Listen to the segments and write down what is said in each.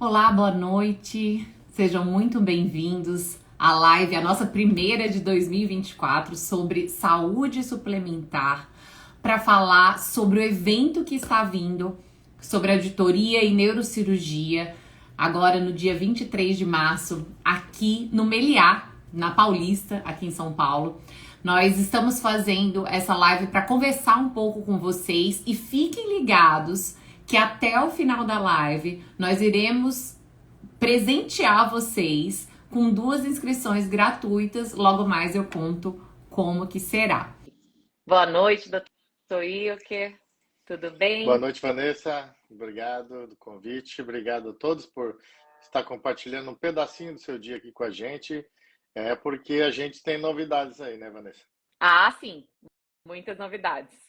Olá, boa noite. Sejam muito bem-vindos à live, a nossa primeira de 2024, sobre saúde suplementar, para falar sobre o evento que está vindo, sobre auditoria e neurocirurgia, agora no dia 23 de março, aqui no Meliá, na Paulista, aqui em São Paulo. Nós estamos fazendo essa live para conversar um pouco com vocês e fiquem ligados que até o final da live nós iremos presentear vocês com 2 inscrições gratuitas. Logo mais eu conto como que será. Boa noite, doutor Ilker. Tudo Boa bem? noite, Vanessa. Obrigado do convite. Obrigado a todos por estar compartilhando um pedacinho do seu dia aqui com a gente. É porque a gente tem novidades aí, né, Vanessa? Ah, sim, muitas novidades.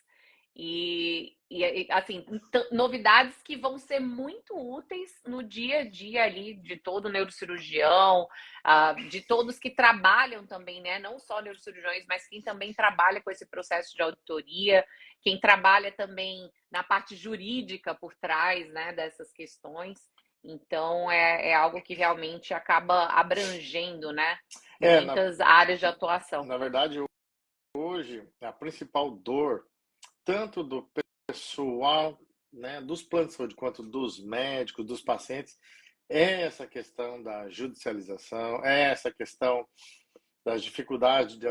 Assim, novidades que vão ser muito úteis no dia a dia ali de todo neurocirurgião, de todos que trabalham também, né? Não só neurocirurgiões, mas quem também trabalha com esse processo de auditoria, quem trabalha também na parte jurídica por trás, né, dessas questões. Então, é algo que realmente acaba abrangendo, né, É, na, muitas áreas de atuação. na verdade, hoje, a principal dor, tanto do pessoal, né, dos planos de saúde, quanto dos médicos, dos pacientes, é essa questão da judicialização, é essa questão das dificuldades de...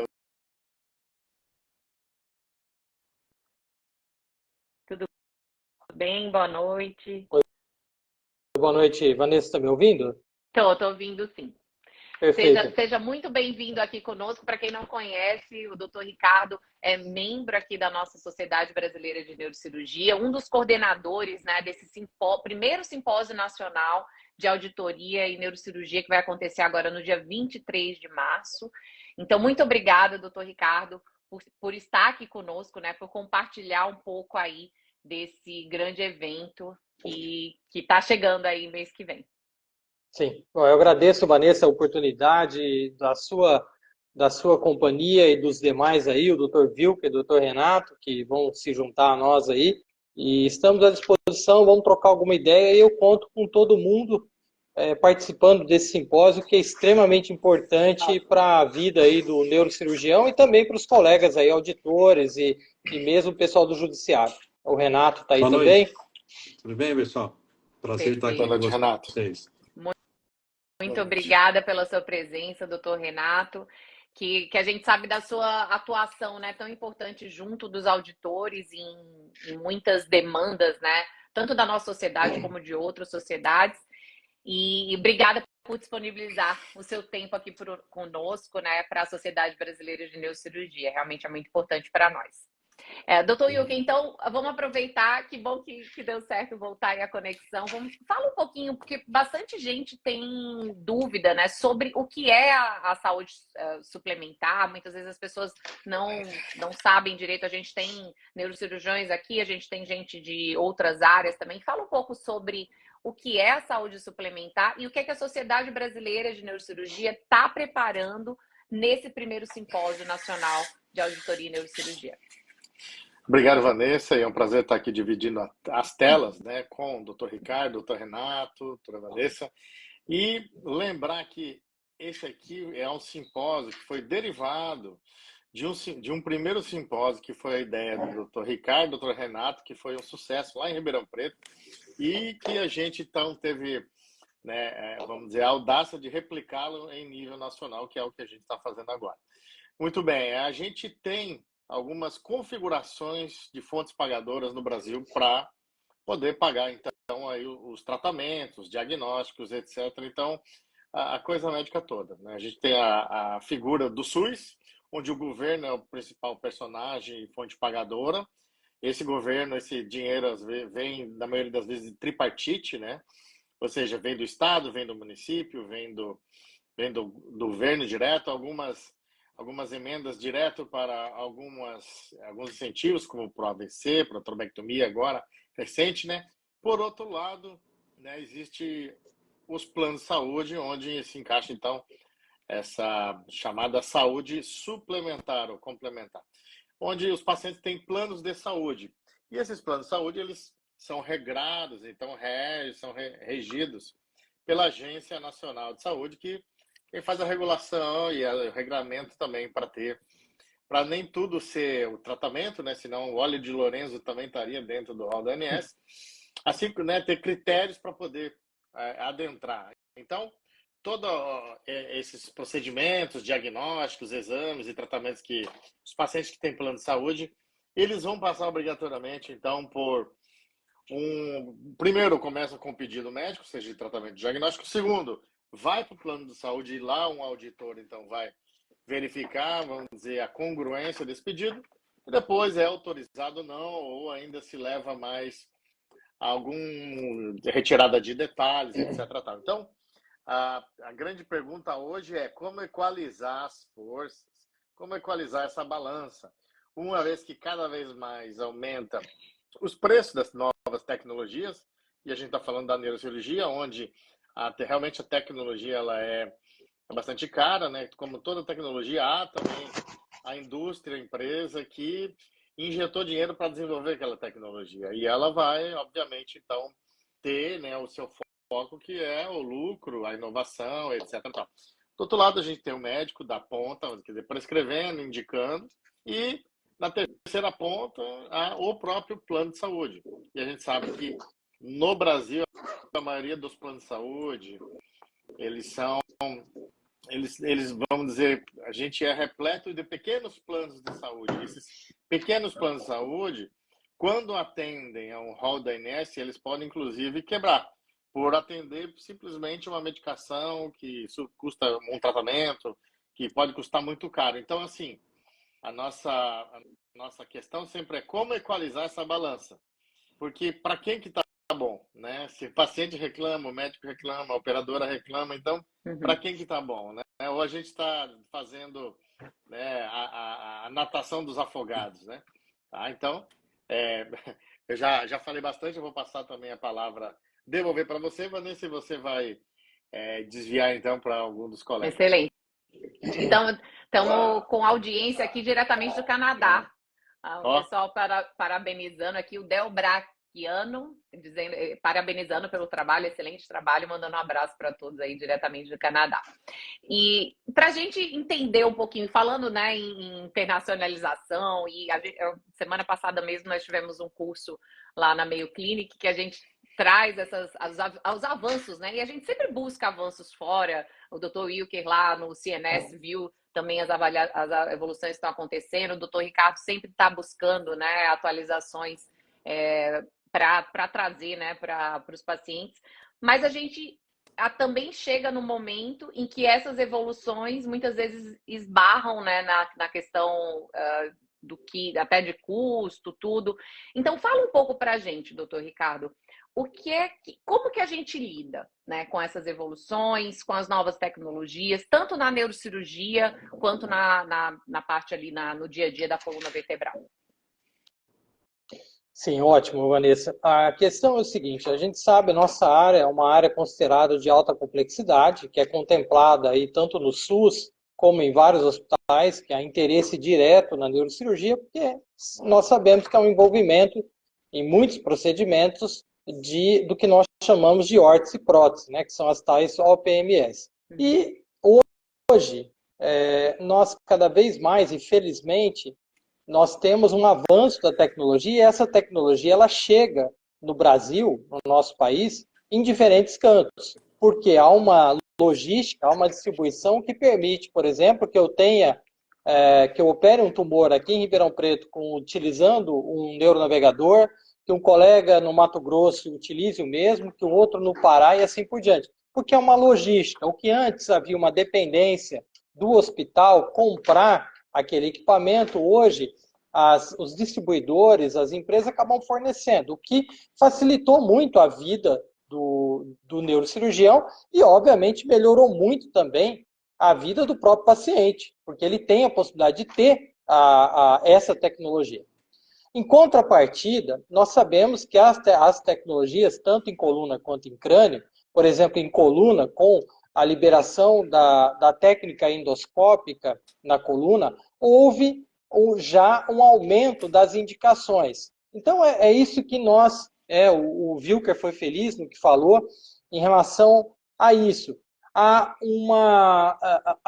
Tudo bem? Boa noite. Boa noite, Vanessa, está me ouvindo? Tô ouvindo sim. Perfeito. Seja muito bem-vindo aqui conosco. Para quem não conhece, o Dr. Ricardo é membro aqui da nossa Sociedade Brasileira de Neurocirurgia, um dos coordenadores, né, desse primeiro simpósio nacional de auditoria e neurocirurgia que vai acontecer agora no dia 23 de março. Então, muito obrigada, Dr. Ricardo, por estar aqui conosco, né, por compartilhar um pouco aí desse grande evento que está chegando aí mês que vem. Sim, bom, eu agradeço, Vanessa, a oportunidade da sua companhia e dos demais aí, o Dr. Vilker e o Dr. Renato, que vão se juntar a nós aí. E estamos à disposição, vamos trocar alguma ideia e eu conto com todo mundo participando desse simpósio, que é extremamente importante para a vida aí do neurocirurgião e também para os colegas aí, auditores e mesmo o pessoal do judiciário. O Renato está aí Boa também. noite. Tudo bem, pessoal? Prazer estar aqui Boa Perfeito. noite, com Renato. vocês. Muito obrigada pela sua presença, doutor Renato, que a gente sabe da sua atuação, né, tão importante junto dos auditores em muitas demandas, né, tanto da nossa sociedade como de outras sociedades. E obrigada por disponibilizar o seu tempo aqui conosco, né, para a Sociedade Brasileira de Neurocirurgia. Realmente é muito importante para nós. Doutor Yuki, então vamos aproveitar, que bom que deu certo voltar aí a conexão. Fala um pouquinho, porque bastante gente tem dúvida, né, sobre o que é a saúde suplementar. Muitas vezes as pessoas não sabem direito. A gente tem neurocirurgiões aqui, a gente tem gente de outras áreas também. Fala um pouco sobre o que é a saúde suplementar e o que é que a Sociedade Brasileira de Neurocirurgia está preparando nesse primeiro simpósio nacional de auditoria e neurocirurgia. Obrigado, Vanessa. É um prazer estar aqui dividindo as telas, né, com o Dr. Ricardo, Dr. Renato, doutora Vanessa. E lembrar que esse aqui é um simpósio que foi derivado de um primeiro simpósio que foi a ideia do Dr. Ricardo, Dr. Renato, que foi um sucesso lá em Ribeirão Preto e que a gente então teve, né, vamos dizer, a audácia de replicá-lo em nível nacional, que é o que a gente está fazendo agora. Muito bem, a gente tem algumas configurações de fontes pagadoras no Brasil para poder pagar, então, aí os tratamentos, os diagnósticos, etc. Então, a coisa médica toda, né? A gente tem a figura do SUS, onde o governo é o principal personagem e fonte pagadora. Esse governo, esse dinheiro, às vezes, vem, na maioria das vezes, de tripartite, né? Ou seja, vem do Estado, vem do município, vem do governo direto, algumas emendas direto para alguns incentivos, como para o AVC, para a trombectomia agora, recente, né? Por outro lado, né, existe os planos de saúde, onde se encaixa, então, essa chamada saúde suplementar ou complementar, onde os pacientes têm planos de saúde. E esses planos de saúde, eles são regrados, então são regidos pela Agência Nacional de Saúde, que quem faz a regulação e o regramento também para nem tudo ser o tratamento, né? Senão o óleo de Lorenzo também estaria dentro do rol da ANS, assim, né, ter critérios para poder adentrar. Então, todos esses procedimentos, diagnósticos, exames e tratamentos que os pacientes que têm plano de saúde, eles vão passar obrigatoriamente, então, por primeiro começa com o pedido médico, seja de tratamento de diagnóstico. Segundo, vai para o plano de saúde e lá um auditor, então, vai verificar, vamos dizer, a congruência desse pedido. E depois é autorizado ou não, ou ainda se leva mais algum retirada de detalhes, etc. Então, a grande pergunta hoje é como equalizar as forças, como equalizar essa balança, uma vez que cada vez mais aumenta os preços das novas tecnologias, e a gente está falando da neurocirurgia, onde realmente a tecnologia ela é bastante cara, né? Como toda tecnologia, há também a indústria, a empresa que injetou dinheiro para desenvolver aquela tecnologia, e ela vai, obviamente, então, ter, né, o seu foco, que é o lucro, a inovação, etc. Do outro lado, a gente tem o médico da ponta, quer dizer, prescrevendo, indicando, e na terceira ponta, o próprio plano de saúde. E a gente sabe que no Brasil, a maioria dos planos de saúde, eles vamos dizer, a gente é repleto de pequenos planos de saúde. Esses pequenos planos de saúde, quando atendem a um rol da ANS, eles podem, inclusive, quebrar por atender simplesmente uma medicação que custa um tratamento, que pode custar muito caro. Então, assim, a nossa questão sempre é como equalizar essa balança. Porque para quem que está bom, né? Se o paciente reclama, o médico reclama, a operadora reclama, então, para quem que está bom, né? Ou a gente está fazendo, né, a natação dos afogados, né? Tá? Então, eu já falei bastante, eu vou passar também a palavra, devolver para você, Vanessa, e você vai desviar, então, para algum dos colegas. Excelente. Então, estamos com audiência aqui diretamente do Canadá. O pessoal parabenizando aqui o Del Brachiano, parabenizando pelo trabalho, excelente trabalho, mandando um abraço para todos aí diretamente do Canadá. E para a gente entender um pouquinho, falando, né, em internacionalização, e semana passada mesmo nós tivemos um curso lá na Mayo Clinic que a gente traz os avanços, né? E a gente sempre busca avanços fora. O Dr. Wilker lá no CNS viu também as evoluções que estão acontecendo. O Dr. Ricardo sempre está buscando, né, atualizações para trazer, né, para os pacientes. Mas a gente também chega no momento em que essas evoluções muitas vezes esbarram, né, na questão do que até de custo, tudo. Então, fala um pouco para a gente, doutor Ricardo, como que a gente lida, né, com essas evoluções, com as novas tecnologias, tanto na neurocirurgia quanto na parte ali no dia a dia da coluna vertebral? Sim, ótimo, Vanessa. A questão é o seguinte, a gente sabe, a nossa área é uma área considerada de alta complexidade, que é contemplada aí tanto no SUS como em vários hospitais, que há interesse direto na neurocirurgia, porque nós sabemos que há um envolvimento em muitos procedimentos do que nós chamamos de órtese e prótese, né, que são as tais OPMS. E hoje, nós cada vez mais, infelizmente, nós temos um avanço da tecnologia, e essa tecnologia ela chega no Brasil, no nosso país, em diferentes cantos, porque há uma logística, há uma distribuição que permite, por exemplo, que eu opere um tumor aqui em Ribeirão Preto utilizando um neuronavegador, que um colega no Mato Grosso utilize o mesmo, que o outro no Pará e assim por diante. Porque é uma logística. O que antes havia uma dependência do hospital comprar aquele equipamento, hoje os distribuidores, as empresas acabam fornecendo, o que facilitou muito a vida do neurocirurgião e, obviamente, melhorou muito também a vida do próprio paciente, porque ele tem a possibilidade de ter essa tecnologia. Em contrapartida, nós sabemos que as tecnologias, tanto em coluna quanto em crânio, por exemplo, em coluna, com a liberação da técnica endoscópica na coluna, houve já um aumento das indicações. Então, é isso que o Wilker foi feliz no que falou, em relação a isso. A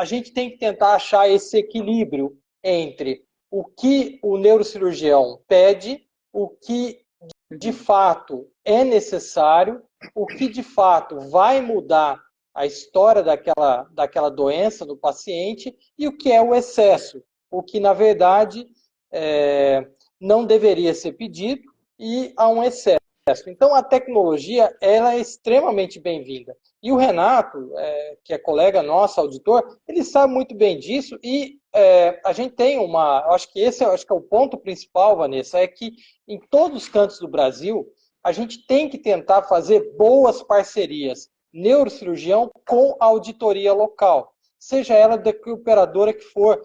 gente tem que tentar achar esse equilíbrio entre o que o neurocirurgião pede, o que de fato é necessário, o que de fato vai mudar a história daquela doença no paciente e o que é o excesso, o que na verdade não deveria ser pedido e há um excesso. Então a tecnologia ela é extremamente bem-vinda. E o Renato, que é colega nosso, auditor, ele sabe muito bem disso e a gente tem acho que esse é o ponto principal, Vanessa, é que em todos os cantos do Brasil, a gente tem que tentar fazer boas parcerias, neurocirurgião com auditoria local, seja ela da que operadora que for.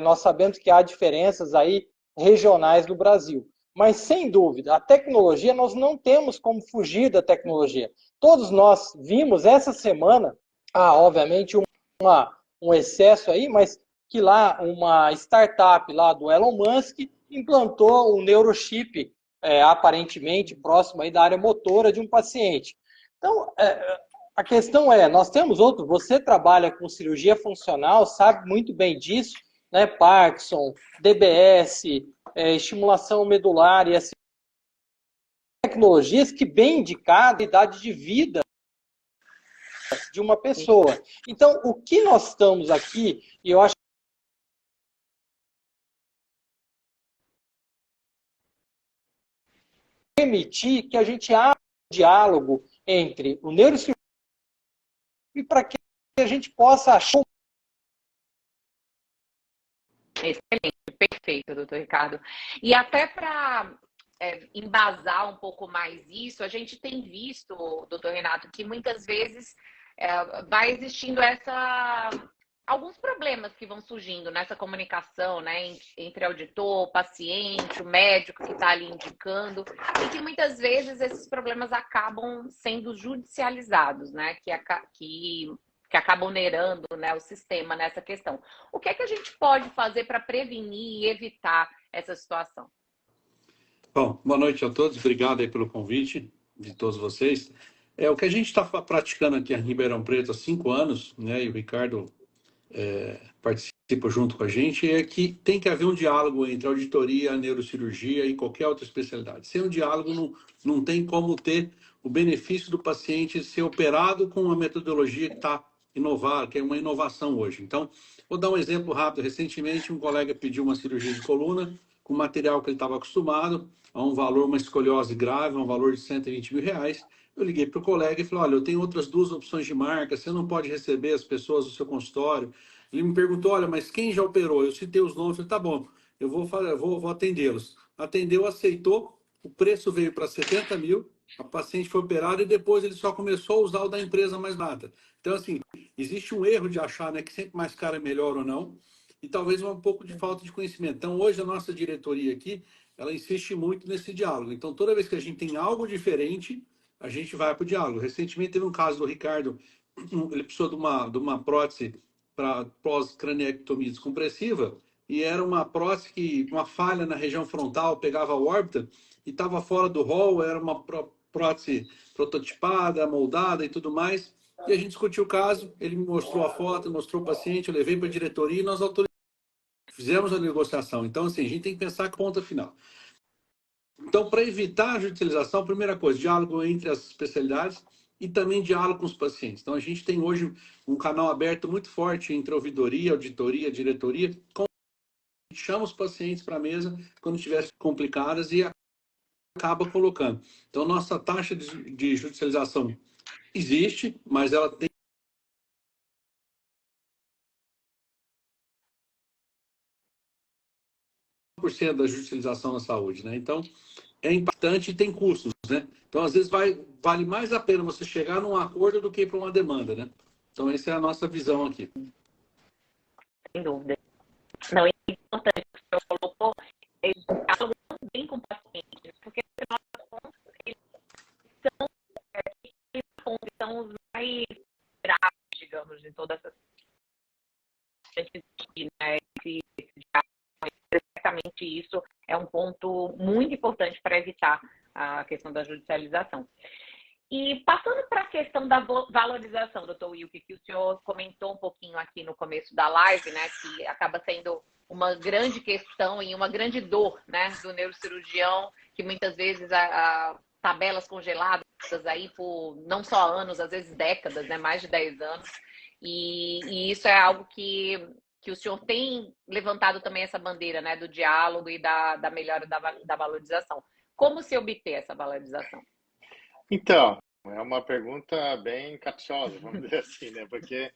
Nós sabemos que há diferenças aí regionais do Brasil. Mas, sem dúvida, a tecnologia, nós não temos como fugir da tecnologia. Todos nós vimos essa semana, obviamente, um excesso aí, mas que lá uma startup lá do Elon Musk implantou um neurochip, aparentemente próximo aí da área motora de um paciente. Então, a questão nós temos outro, você trabalha com cirurgia funcional, sabe muito bem disso, né? Parkinson, DBS, estimulação medular e assim, tecnologias que bem indicam a idade de vida de uma pessoa. Então, o que nós estamos aqui, e eu acho permitir que a gente abra um diálogo entre o neurocirurgião e para que a gente possa achar. Excelente, perfeito, doutor Ricardo. E até para embasar um pouco mais isso, a gente tem visto, doutor Renato, que muitas vezes vai existindo alguns problemas que vão surgindo nessa comunicação, né, entre auditor, paciente, o médico que está ali indicando, e que muitas vezes esses problemas acabam sendo judicializados, né, que acabam onerando, né, o sistema nessa questão. O que é que a gente pode fazer para prevenir e evitar essa situação? Bom, boa noite a todos. Obrigado aí pelo convite de todos vocês. O que a gente está praticando aqui em Ribeirão Preto há 5 anos, né, e o Ricardo participa junto com a gente, é que tem que haver um diálogo entre a auditoria, a neurocirurgia e qualquer outra especialidade. Sem um diálogo, não tem como ter o benefício do paciente ser operado com uma metodologia que está inovada, que é uma inovação hoje. Então, vou dar um exemplo rápido. Recentemente, um colega pediu uma cirurgia de coluna com material que ele estava acostumado, a um valor, uma escoliose grave, um valor de R$ 120 mil. Eu liguei para o colega e falei, olha, eu tenho outras 2 opções de marca, você não pode receber as pessoas do seu consultório. Ele me perguntou, olha, mas quem já operou? Eu citei os nomes, falei, tá bom, eu vou atendê-los. Atendeu, aceitou, o preço veio para 70 mil, a paciente foi operada e depois ele só começou a usar o da empresa mais barata. Então, assim, existe um erro de achar, né, que sempre mais caro é melhor ou não, e talvez um pouco de falta de conhecimento. Então, hoje a nossa diretoria aqui, ela insiste muito nesse diálogo. Então, toda vez que a gente tem algo diferente, a gente vai para o diálogo. Recentemente teve um caso do Ricardo, ele precisou de uma prótese para pós-craniectomia descompressiva, e era uma prótese que, uma falha na região frontal, pegava a órbita e estava fora do rol, era uma prótese prototipada, moldada e tudo mais. E a gente discutiu o caso, ele me mostrou a foto, mostrou o paciente, eu levei para a diretoria e nós fizemos a negociação. Então, assim, a gente tem que pensar que ponta final. Então, para evitar a judicialização, primeira coisa, diálogo entre as especialidades e também diálogo com os pacientes. Então, a gente tem hoje um canal aberto muito forte entre ouvidoria, auditoria, diretoria, a gente chama os pacientes para a mesa quando estiver complicadas e acaba colocando. Então, nossa taxa de judicialização existe, mas ela tem por cento da judicialização na saúde, né? Então, é impactante e tem custos, né? Então, às vezes, vale mais a pena você chegar num acordo do que para uma demanda, né? Então, essa é a nossa visão aqui. Sem dúvida. Não, é importante o que o senhor colocou, diálogo também com o paciente, porque, afinal das contas, eles são os mais graves, digamos, de todas essas né? Exatamente isso é um ponto muito importante para evitar a questão da judicialização. E passando para a questão da valorização, doutor Wilke, que o senhor comentou um pouquinho aqui no começo da live, né, que acaba sendo uma grande questão e uma grande dor, né, do neurocirurgião, que muitas vezes a tabelas congeladas aí por não só anos, às vezes décadas, né, mais de 10 anos, e isso é algo que o senhor tem levantado também essa bandeira, né, do diálogo e da melhora da valorização. Como se obter essa valorização? Então, é uma pergunta bem capciosa, vamos dizer assim, né? Porque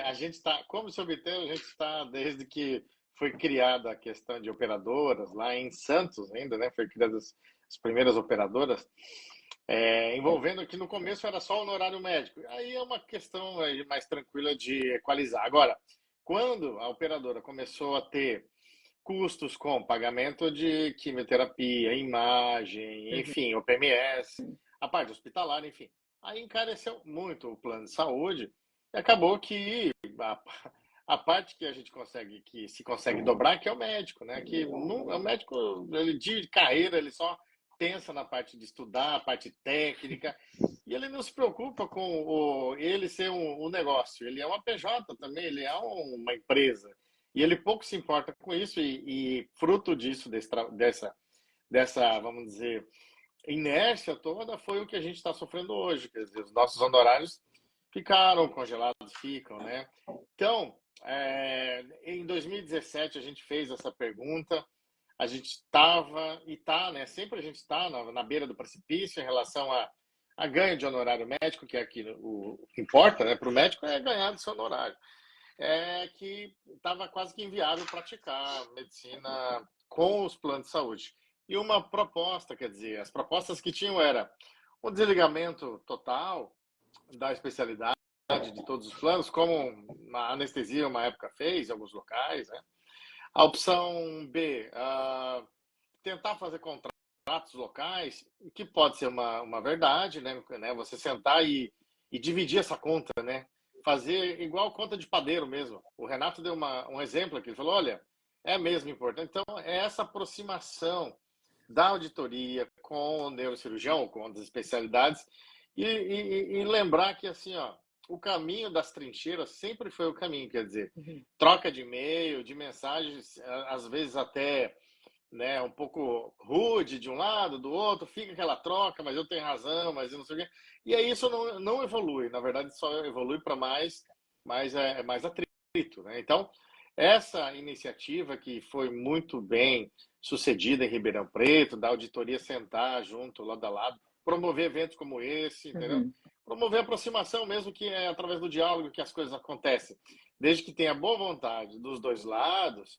a gente está, como se obter, a gente está desde que foi criada a questão de operadoras, lá em Santos ainda, né? Foi criadas as primeiras operadoras, envolvendo que no começo era só honorário médico. Aí é uma questão aí mais tranquila de equalizar. Agora, quando a operadora começou a ter custos com pagamento de quimioterapia, imagem, enfim, o PMS, a parte hospitalar, enfim. Aí encareceu muito o plano de saúde e acabou que a parte que a gente consegue, que se consegue dobrar, que é o médico, né? Que não, o médico, ele de carreira, ele só pensa na parte de estudar, a parte técnica, e ele não se preocupa com ele ser um negócio. Ele é uma PJ também, ele é uma empresa. E ele pouco se importa com isso, e fruto disso, dessa, vamos dizer, inércia toda, foi o que a gente está sofrendo hoje. Quer dizer, os nossos honorários ficaram congelados, ficam, né? Então, em 2017 a gente fez essa pergunta, a gente estava e está, né? Sempre a gente está na beira do precipício em relação a ganho de honorário médico, que é aqui o que importa, né? Para o médico é ganhar do seu honorário. Que estava quase que inviável praticar medicina com os planos de saúde. E uma proposta, quer dizer, as propostas que tinham era o desligamento total da especialidade de todos os planos, como a anestesia uma época fez em alguns locais, né? A opção B, tentar fazer contratos locais, que pode ser uma verdade, né? Você sentar e dividir essa conta, né? Fazer igual conta de padeiro mesmo. O Renato deu um exemplo aqui, ele falou, olha, é mesmo importante. Então, é essa aproximação da auditoria com o neurocirurgião, com as especialidades, e lembrar que, assim, ó, o caminho das trincheiras sempre foi o caminho, quer dizer, troca de e-mail, de mensagens, às vezes até, né, um pouco rude de um lado, do outro, fica aquela troca, mas eu tenho razão, mas eu não sei o quê. E aí isso não evolui, na verdade só evolui para mais atrito, né? Então, essa iniciativa que foi muito bem sucedida em Ribeirão Preto, da auditoria sentar junto, lado a lado, promover eventos como esse, entendeu? Promover aproximação mesmo, que é através do diálogo que as coisas acontecem. Desde que tenha boa vontade dos dois lados,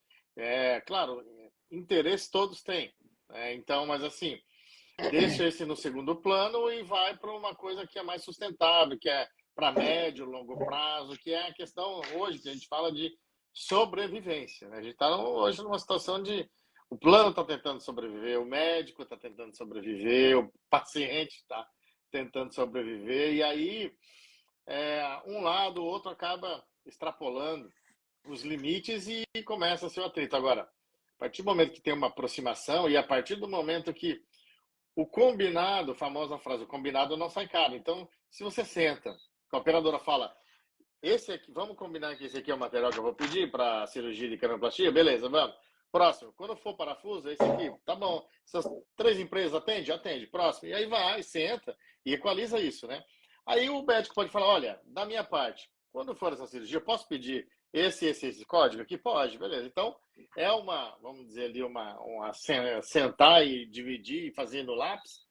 claro, interesse todos têm. Então, mas assim, deixa esse no segundo plano e vai para uma coisa que é mais sustentável, que é para médio, longo prazo, que é a questão hoje que a gente fala de sobrevivência, né? A gente está hoje numa situação de o plano está tentando sobreviver, o médico está tentando sobreviver, o paciente está tentando sobreviver, e aí um lado, o outro acaba extrapolando os limites e começa a ser o atrito. Agora, a partir do momento que tem uma aproximação e a partir do momento que o combinado, a famosa frase, o combinado não sai caro. Então, se você senta, a operadora fala, esse aqui, vamos combinar que esse aqui é o material que eu vou pedir para cirurgia de canaloplastia? Beleza, vamos. Próximo, quando for parafuso, esse aqui, tá bom. Essas 3 empresas atende? Atende. Próximo. E aí vai, senta e equaliza isso, né? Aí o médico pode falar, olha, da minha parte, quando for essa cirurgia, eu posso pedir esse código aqui? Pode, beleza. Então, vamos dizer ali, sentar e dividir e fazer no lápis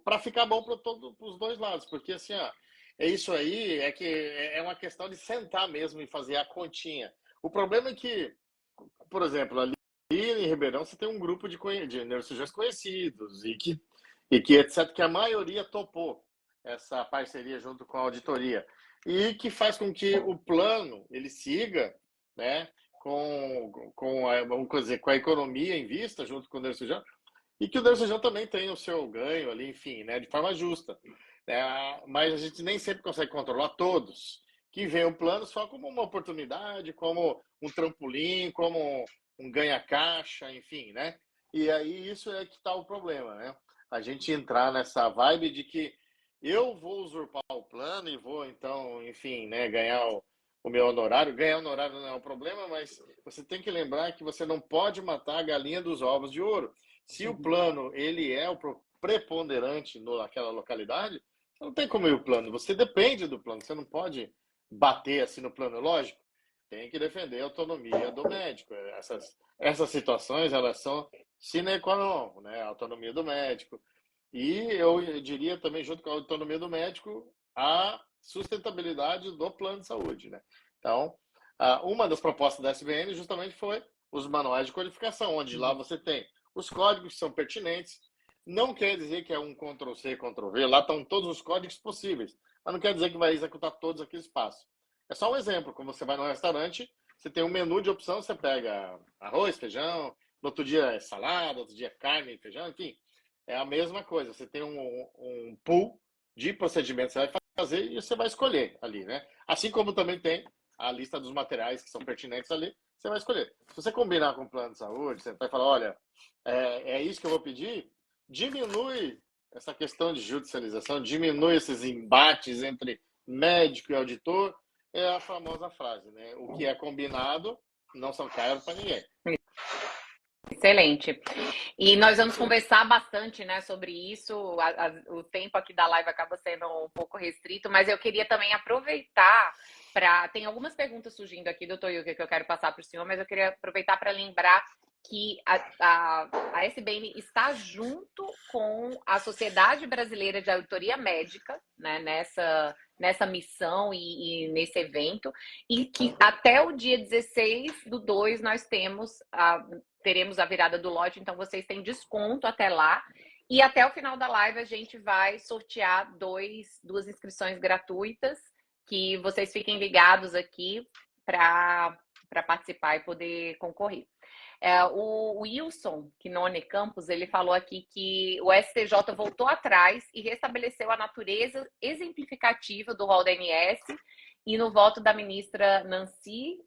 para ficar bom para os dois lados. Porque, assim, ó, é isso aí, é uma questão de sentar mesmo e fazer a continha. O problema é que, por exemplo, ali em Ribeirão você tem um grupo de neurocirurgiões conhecidos e que etc., que a maioria topou essa parceria junto com a auditoria e que faz com que o plano ele siga, né, vamos dizer, com a economia em vista junto com o neurocirurgião e que o neurocirurgião também tenha o seu ganho ali, enfim, né, de forma justa. Mas a gente nem sempre consegue controlar todos que veem o plano só como uma oportunidade, como um trampolim, como um ganha-caixa, enfim, né? E aí isso é que está o problema, né? A gente entrar nessa vibe de que eu vou usurpar o plano e vou, então, enfim, né, ganhar o meu honorário. Ganhar honorário não é um problema, mas você tem que lembrar que você não pode matar a galinha dos ovos de ouro. Se o plano ele é o preponderante naquela localidade, não tem como ir o plano. Você depende do plano. Você não pode bater assim no plano. Lógico, tem que defender a autonomia do médico. Essas situações, elas são sine qua non, né? A autonomia do médico. E eu diria também, junto com a autonomia do médico, a sustentabilidade do plano de saúde, né? Então, uma das propostas da SBN justamente foi os manuais de codificação, onde lá você tem os códigos que são pertinentes. Não quer dizer que é um Ctrl+C, Ctrl+V, lá estão todos os códigos possíveis, mas não quer dizer que vai executar todos aqueles passos. É só um exemplo, quando você vai no restaurante, você tem um menu de opção, você pega arroz, feijão, no outro dia é salada, outro dia é carne, feijão, enfim. É a mesma coisa, você tem um pool de procedimentos que você vai fazer e você vai escolher ali, né? Assim como também tem a lista dos materiais que são pertinentes ali, você vai escolher. Se você combinar com o plano de saúde, você vai falar, olha, é isso que eu vou pedir, diminui essa questão de judicialização, diminui esses embates entre médico e auditor, é a famosa frase, né? O que é combinado não são caros para ninguém. Excelente. E nós vamos conversar bastante, né, sobre isso. O tempo aqui da live acaba sendo um pouco restrito, mas eu queria também aproveitar para... Tem algumas perguntas surgindo aqui, doutor Wilker, que eu quero passar para o senhor, mas eu queria aproveitar para lembrar que a SBN está junto com a Sociedade Brasileira de Auditoria Médica, né, nessa missão e nesse evento, e que até o dia 16/2 nós teremos a virada do lote, então vocês têm desconto até lá. E até o final da live a gente vai sortear duas inscrições gratuitas, que vocês fiquem ligados aqui para participar e poder concorrer. O Wilson Quinone Campos, ele falou aqui que o STJ voltou atrás e restabeleceu a natureza exemplificativa do rol da ANS, e no voto da ministra Nancy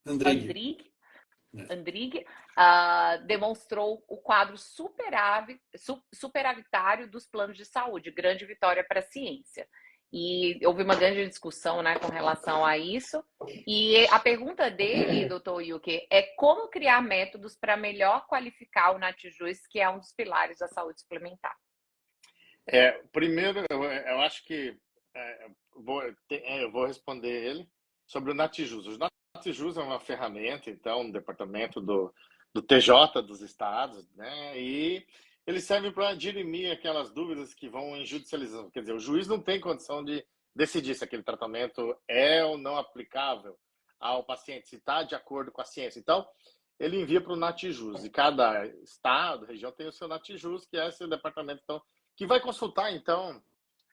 Andrighi, demonstrou o quadro superavitário dos planos de saúde, grande vitória para a ciência. E houve uma grande discussão, né, com relação a isso. E a pergunta dele, doutor Wilker, é como criar métodos para melhor qualificar o NaTiJus, que é um dos pilares da saúde suplementar. Primeiro, eu acho que eu vou responder ele sobre o NaTiJus. O NaTiJus é uma ferramenta, então, no departamento do TJ dos estados, né, e ele serve para dirimir aquelas dúvidas que vão em judicialização. Quer dizer, o juiz não tem condição de decidir se aquele tratamento é ou não aplicável ao paciente, se está de acordo com a ciência. Então, ele envia para o NaTiJus. E cada estado, região, tem o seu NaTiJus, que é esse departamento então, que vai consultar, então,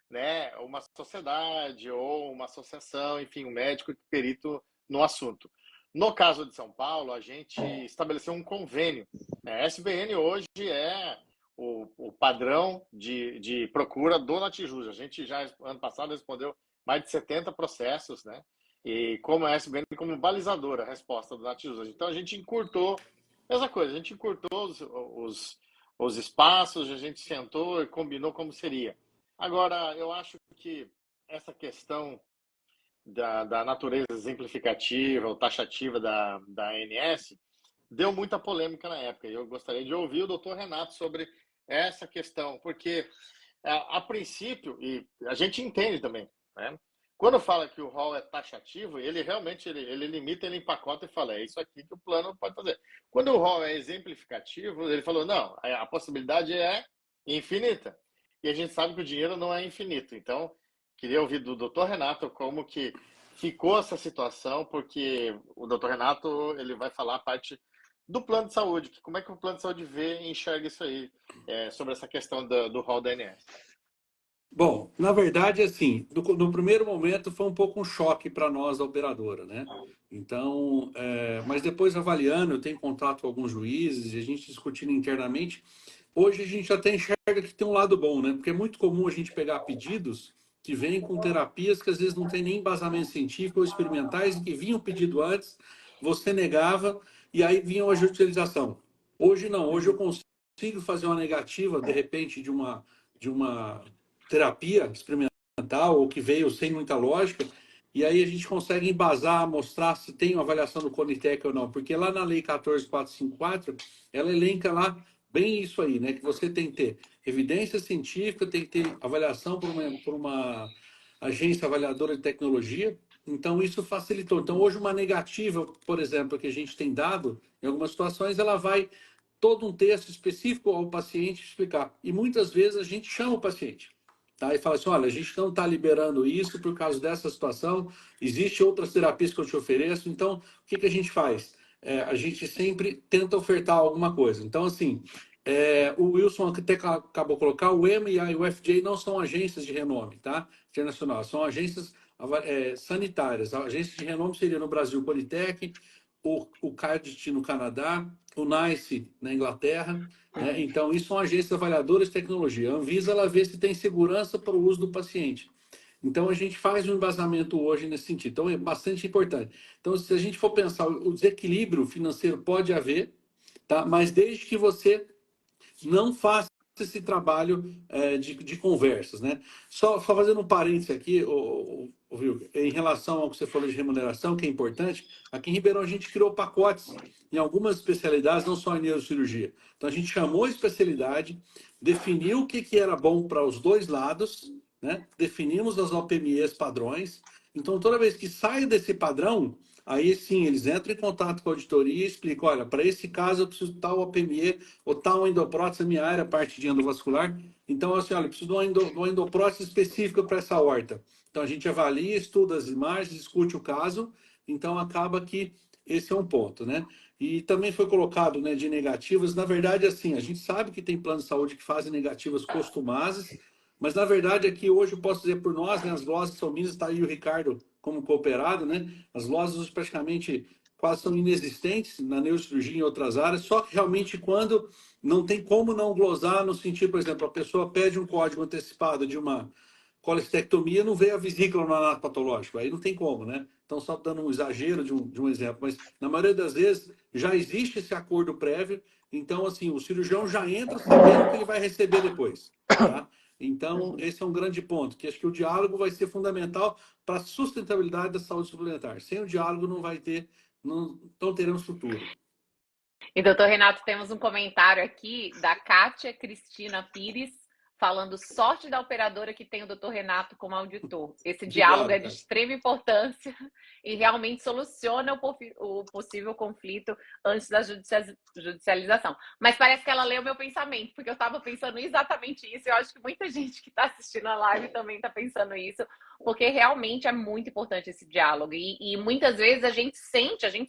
né, uma sociedade ou uma associação, enfim, um médico e perito no assunto. No caso de São Paulo, a gente estabeleceu um convênio. A SBN hoje é o padrão de procura do NaTiJus. A gente já, ano passado, respondeu mais de 70 processos, né? E como a SBN como balizadora a resposta do NaTiJus. Então, a gente encurtou essa coisa. A gente encurtou os espaços, a gente sentou e combinou como seria. Agora, eu acho que essa questão da natureza exemplificativa ou taxativa da ANS deu muita polêmica na época. Eu gostaria de ouvir o doutor Renato sobre essa questão, porque a princípio, e a gente entende também, né? Quando fala que o rol é taxativo, ele realmente ele limita, ele empacota e fala, é isso aqui que o plano pode fazer. Quando o rol é exemplificativo, ele falou, não, a possibilidade é infinita. E a gente sabe que o dinheiro não é infinito. Então, queria ouvir do doutor Renato como que ficou essa situação, porque o doutor Renato ele vai falar a parte do plano de saúde, como é que o plano de saúde vê e enxerga isso aí, sobre essa questão do rol da ANS. Bom, na verdade, assim, no primeiro momento foi um pouco um choque para nós, da operadora, né? Então, mas depois avaliando, eu tenho contato com alguns juízes e a gente discutindo internamente, hoje a gente até enxerga que tem um lado bom, né? Porque é muito comum a gente pegar pedidos que vêm com terapias que às vezes não tem nem embasamento científico ou experimentais, e que vinham pedido antes, você negava, e aí vinha a judicialização. Hoje não, hoje eu consigo fazer uma negativa, de repente, de uma terapia experimental ou que veio sem muita lógica, e aí a gente consegue embasar, mostrar se tem uma avaliação do Conitec ou não, porque lá na Lei 14.454, ela elenca lá bem isso aí, né? Que você tem que ter evidência científica, tem que ter avaliação por uma agência avaliadora de tecnologia. Então, isso facilitou. Então, hoje, uma negativa, por exemplo, que a gente tem dado, em algumas situações, ela vai todo um texto específico ao paciente explicar. E muitas vezes a gente chama o paciente, tá? E fala assim, olha, a gente não está liberando isso por causa dessa situação, existem outras terapias que eu te ofereço, então, o que, que a gente faz? A gente sempre tenta ofertar alguma coisa. Então, assim, o Wilson até acabou de colocar, o EMA e a UFJ não são agências de renome, tá? Internacional, são agências sanitárias. A agência de renome seria no Brasil, o Politec, o CADIT no Canadá, o NICE na Inglaterra, né? Então, isso são agências avaliadoras de tecnologia. A Anvisa, ela vê se tem segurança para o uso do paciente. Então, a gente faz um embasamento hoje nesse sentido. Então, é bastante importante. Então, se a gente for pensar, o desequilíbrio financeiro pode haver, tá? Mas desde que você não faça esse trabalho de conversas, né? Só fazendo um parênteses aqui, em relação ao que você falou de remuneração, que é importante, aqui em Ribeirão a gente criou pacotes em algumas especialidades, não só em neurocirurgia. Então a gente chamou a especialidade, definiu o que era bom para os dois lados, né? Definimos as OPMEs padrões. Então toda vez que sai desse padrão, aí sim, eles entram em contato com a auditoria e explicam, olha, para esse caso eu preciso de tal OPME ou tal endoprótese, a minha área, a parte de endovascular. Então, assim, olha, eu preciso de uma endoprótese específica para essa horta. Então, a gente avalia, estuda as imagens, discute o caso. Então, acaba que esse é um ponto, né? E também foi colocado, né, de negativas. Na verdade, assim, a gente sabe que tem planos de saúde que fazem negativas costumazes, mas, na verdade, aqui hoje eu posso dizer por nós, né, as glosas são minhas, está aí o Ricardo como cooperado, né? As glosas praticamente quase são inexistentes na neurocirurgia e em outras áreas, só que realmente quando não tem como não glosar, no sentido, por exemplo, a pessoa pede um código antecipado de uma colestectomia, não vê a vesícula no anato patológico, aí não tem como, né? Então, só dando um exagero de um exemplo, mas na maioria das vezes já existe esse acordo prévio, então, assim, o cirurgião já entra sabendo o que ele vai receber depois, tá? Então, esse é um grande ponto, que acho que o diálogo vai ser fundamental para a sustentabilidade da saúde suplementar. Sem o diálogo não teremos futuro. E, doutor Renato, temos um comentário aqui da Kátia Cristina Pires, falando sorte da operadora que tem o doutor Renato como auditor. Esse diálogo é de extrema importância e realmente soluciona o possível conflito antes da judicialização. Mas parece que ela leu meu pensamento, porque eu estava pensando exatamente isso. Eu acho que muita gente que está assistindo a live também está pensando isso, porque realmente é muito importante esse diálogo. E muitas vezes a gente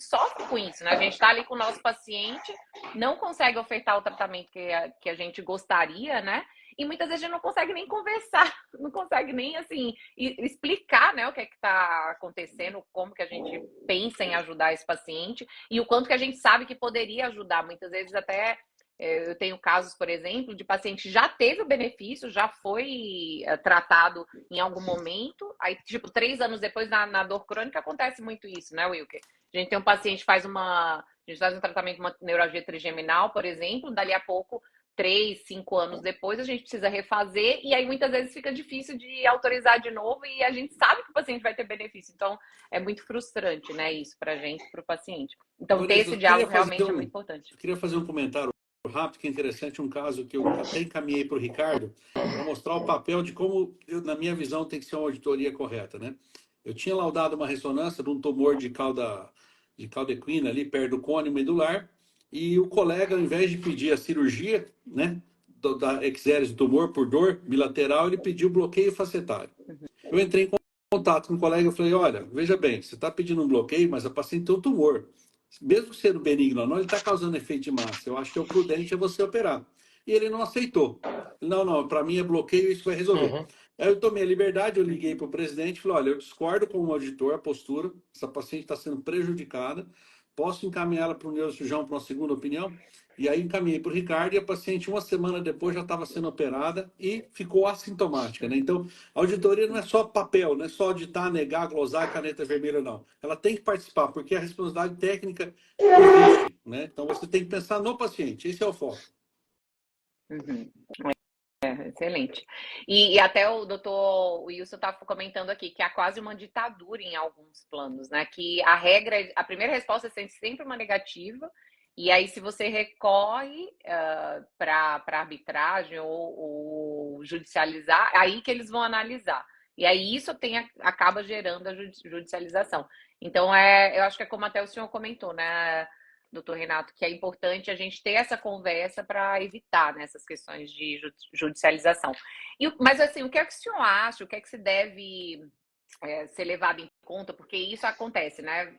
sofre com isso, né? A gente está ali com o nosso paciente, não consegue ofertar o tratamento que a gente gostaria, né? E muitas vezes a gente não consegue nem conversar, não consegue nem, assim, explicar, né, o que é que está acontecendo, como que a gente pensa em ajudar esse paciente e o quanto que a gente sabe que poderia ajudar. Muitas vezes até eu tenho casos, por exemplo, de paciente que já teve o benefício, já foi tratado em algum momento, aí, tipo, 3 anos depois, na dor crônica, acontece muito isso, né, Wilker? A gente tem um paciente que faz um tratamento de uma neuralgia trigeminal, por exemplo, dali a pouco 3, 5 anos depois, a gente precisa refazer, e aí muitas vezes fica difícil de autorizar de novo, e a gente sabe que o paciente vai ter benefício. Então, é muito frustrante, né, isso pra gente, pro paciente. Então, ter esse diálogo realmente é muito importante. Eu queria fazer um comentário rápido, que é interessante, um caso que eu até encaminhei para o Ricardo, para mostrar o papel de como, na minha visão, tem que ser uma auditoria correta, né? Eu tinha laudado uma ressonância de um tumor de cauda equina ali, perto do cone medular, e o colega, ao invés de pedir a cirurgia, né, da exéresis do tumor por dor bilateral, ele pediu bloqueio facetário. Eu entrei em contato com o colega e falei, olha, veja bem, você está pedindo um bloqueio, mas a paciente tem um tumor. Mesmo sendo benigno ou não, ele está causando efeito de massa. Eu acho que o prudente é você operar. E ele não aceitou. Não, para mim é bloqueio, isso vai resolver. Uhum. Aí eu tomei a liberdade, eu liguei para o presidente e falei, olha, eu discordo como auditor a postura, essa paciente está sendo prejudicada, posso encaminhá-la para o neurocirurgião para uma segunda opinião? E aí encaminhei para o Ricardo e a paciente, uma semana depois, já estava sendo operada e ficou assintomática, né? Então, a auditoria não é só papel, não é só auditar, negar, glosar, caneta vermelha, não. Ela tem que participar, porque a responsabilidade técnica existe, né? Então, você tem que pensar no paciente, esse é o foco. Uhum. Excelente. E até o doutor Wilson estava comentando aqui que há quase uma ditadura em alguns planos, né? Que a regra, a primeira resposta é sempre uma negativa, e aí se você recorre para arbitragem ou judicializar, aí que eles vão analisar. E aí isso acaba gerando a judicialização. Então, eu acho que é como até o senhor comentou, né, doutor Renato, que é importante a gente ter essa conversa para evitar, né, essas questões de judicialização. Mas, assim, o que é que o senhor acha? O que é que se deve ser levado em conta? Porque isso acontece, né?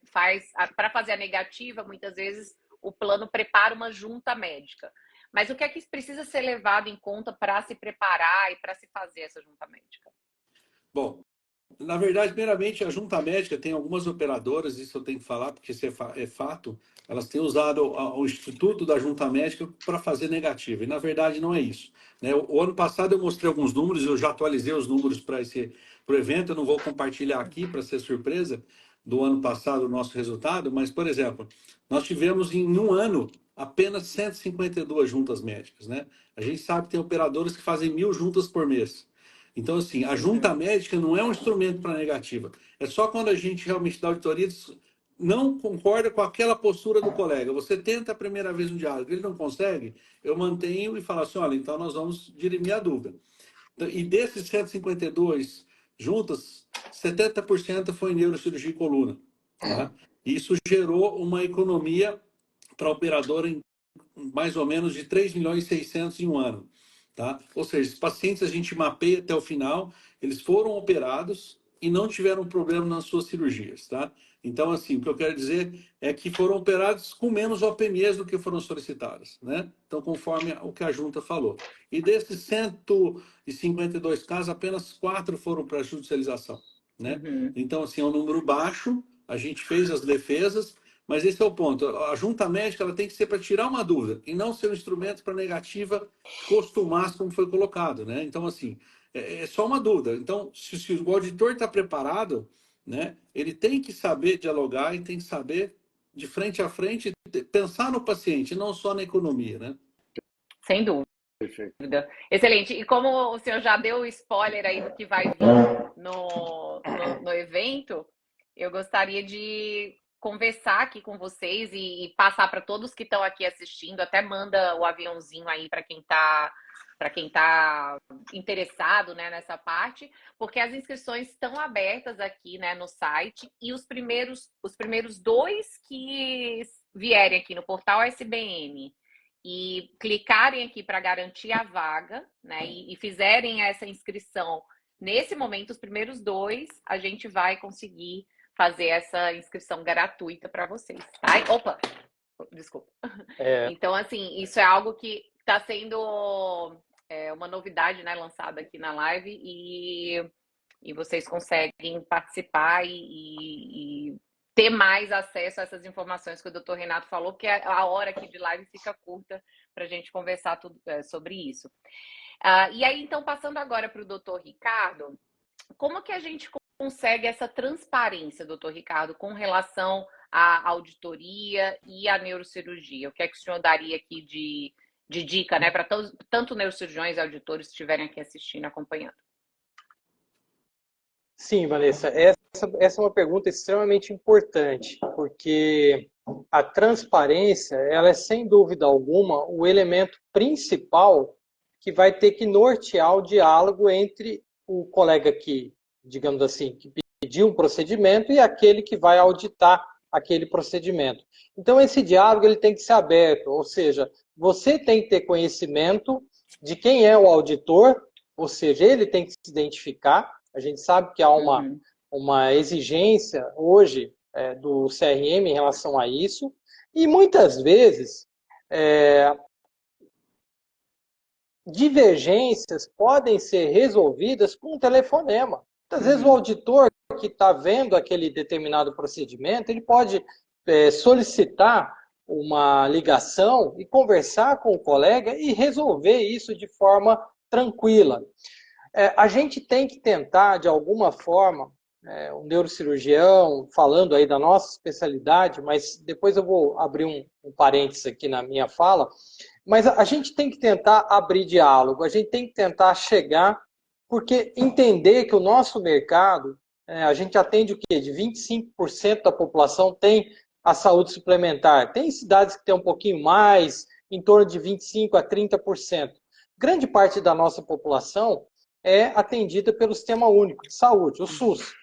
Para fazer a negativa, muitas vezes o plano prepara uma junta médica. Mas o que é que precisa ser levado em conta para se preparar e para se fazer essa junta médica? Bom, na verdade, primeiramente, a junta médica tem algumas operadoras, isso eu tenho que falar, porque isso é fato, elas têm usado o instituto da junta médica para fazer negativa, e na verdade não é isso, né? O ano passado eu mostrei alguns números, eu já atualizei os números para o evento, eu não vou compartilhar aqui para ser surpresa do ano passado o nosso resultado, mas, por exemplo, nós tivemos em um ano apenas 152 juntas médicas, né? A gente sabe que tem operadoras que fazem 1.000 juntas por mês. Então, assim, a junta médica não é um instrumento para negativa. É só quando a gente realmente dá auditoria, não concorda com aquela postura do colega. Você tenta a primeira vez um diálogo, ele não consegue, eu mantenho e falo assim, olha, então nós vamos dirimir a dúvida. E desses 152 juntas, 70% foi em neurocirurgia e coluna. Tá? Isso gerou uma economia para a operadora em mais ou menos de 3 milhões e 600 em um ano. Tá? Ou seja, os pacientes a gente mapeia até o final, eles foram operados e não tiveram problema nas suas cirurgias. Tá? Então, assim, o que eu quero dizer é que foram operados com menos OPMs do que foram solicitadas. Né? Então, conforme o que a junta falou. E desses 152 casos, apenas 4 foram para judicialização. Né? Então, assim, é um número baixo, a gente fez as defesas, mas esse é o ponto. A junta médica ela tem que ser para tirar uma dúvida e não ser um instrumento para negativa costumar, como foi colocado. Né? Então, assim, é só uma dúvida. Então, se o auditor está preparado, né, ele tem que saber dialogar e tem que saber, de frente a frente, pensar no paciente, não só na economia. Né? Sem dúvida. Perfeito. Excelente. E como o senhor já deu o spoiler aí do que vai vir no evento, eu gostaria de conversar aqui com vocês e passar para todos que estão aqui assistindo, até manda o aviãozinho aí para quem está interessado, né, nessa parte, porque as inscrições estão abertas aqui, né, no site, e os primeiros 2 que vierem aqui no portal SBM e clicarem aqui para garantir a vaga, né, e fizerem essa inscrição nesse momento, os primeiros 2, a gente vai conseguir fazer essa inscrição gratuita para vocês. Tá? Opa! Desculpa. Então, assim, isso é algo que está sendo uma novidade, né, lançada aqui na live e vocês conseguem participar e ter mais acesso a essas informações que o doutor Renato falou, porque a hora aqui de live fica curta para a gente conversar tudo, sobre isso. E aí, então, passando agora para o doutor Ricardo, como que a gente consegue essa transparência, doutor Ricardo, com relação à auditoria e à neurocirurgia? O que é que o senhor daria aqui de dica, né, para tanto neurocirurgiões e auditores que estiverem aqui assistindo, acompanhando? Sim, Vanessa, essa é uma pergunta extremamente importante, porque a transparência, ela é sem dúvida alguma o elemento principal que vai ter que nortear o diálogo entre o colega que, digamos assim, que pediu um procedimento e aquele que vai auditar aquele procedimento. Então, esse diálogo ele tem que ser aberto, ou seja, você tem que ter conhecimento de quem é o auditor, ou seja, ele tem que se identificar. A gente sabe que há uma exigência hoje do CRM em relação a isso, e muitas vezes divergências podem ser resolvidas com um telefonema. Muitas vezes o auditor que está vendo aquele determinado procedimento, ele pode solicitar uma ligação e conversar com o colega e resolver isso de forma tranquila. A gente tem que tentar, de alguma forma, um neurocirurgião, falando aí da nossa especialidade, mas depois eu vou abrir um parênteses aqui na minha fala, Mas a gente tem que tentar abrir diálogo, a gente tem que tentar chegar, porque entender que o nosso mercado, a gente atende o quê? De 25% da população tem a saúde suplementar. Tem cidades que tem um pouquinho mais, em torno de 25% a 30%. Grande parte da nossa população é atendida pelo Sistema Único de Saúde, o SUS.